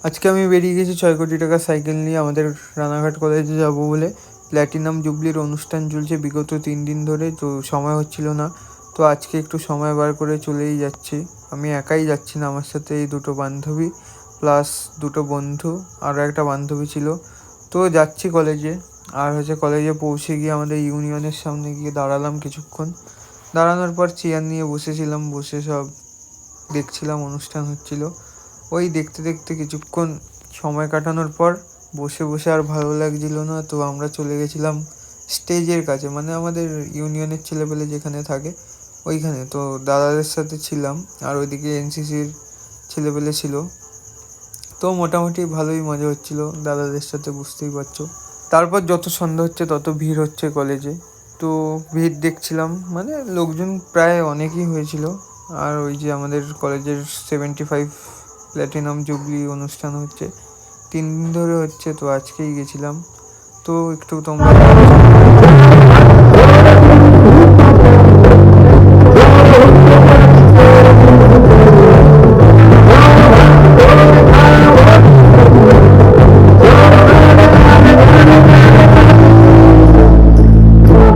আজকে আমি বেরিয়ে গেছি 6 কোটি টাকার সাইকেল নিয়ে আমাদের রানাঘাট কলেজে যাব বলে। প্ল্যাটিনাম জুবলির অনুষ্ঠান চলছে বিগত 3 দিন ধরে, তো সময় হচ্ছিল না। তো আজকে একটু সময় বার করে চলেই যাচ্ছি। আমি একাই যাচ্ছি না, আমার সাথে এই দুটো বান্ধবী প্লাস দুটো বন্ধু, আরও একটা বান্ধবী ছিল। তো যাচ্ছি কলেজে। আর কলেজে পৌঁছে গিয়ে আমাদের ইউনিয়নের সামনে গিয়ে দাঁড়ালাম কিছুক্ষণ। দাঁড়ানোর পর চেয়ার নিয়ে বসেছিলাম, বসে সব দেখছিলাম, অনুষ্ঠান হচ্ছিল। ওই দেখতে দেখতে কিছুক্ষণ সময় কাটানোর পর বসে বসে আর ভালো লাগছিল না, তো আমরা চলে গেছিলাম স্টেজের কাছে, মানে আমাদের ইউনিয়নের ছেলেপেলে যেখানে থাকে ওইখানে। তো দাদাদের সাথে ছিলাম, আর ওইদিকে এনসিসির ছেলেপেলে ছিল। তো মোটামুটি ভালোই মজা হচ্ছিল দাদাদের সাথে, বুঝতেই পারছো। তারপর যত সন্ধ্যা হচ্ছে তত ভিড় হচ্ছে কলেজে। তো ভিড় দেখছিলাম, মানে লোকজন প্রায় অনেকই হয়েছিল। আর ওই যে আমাদের কলেজের 75 প্ল্যাটিনাম জুবলি অনুষ্ঠান হচ্ছে, 3 দিন ধরে হচ্ছে, তো আজকেই গেছিলাম। তো একটু তোমরা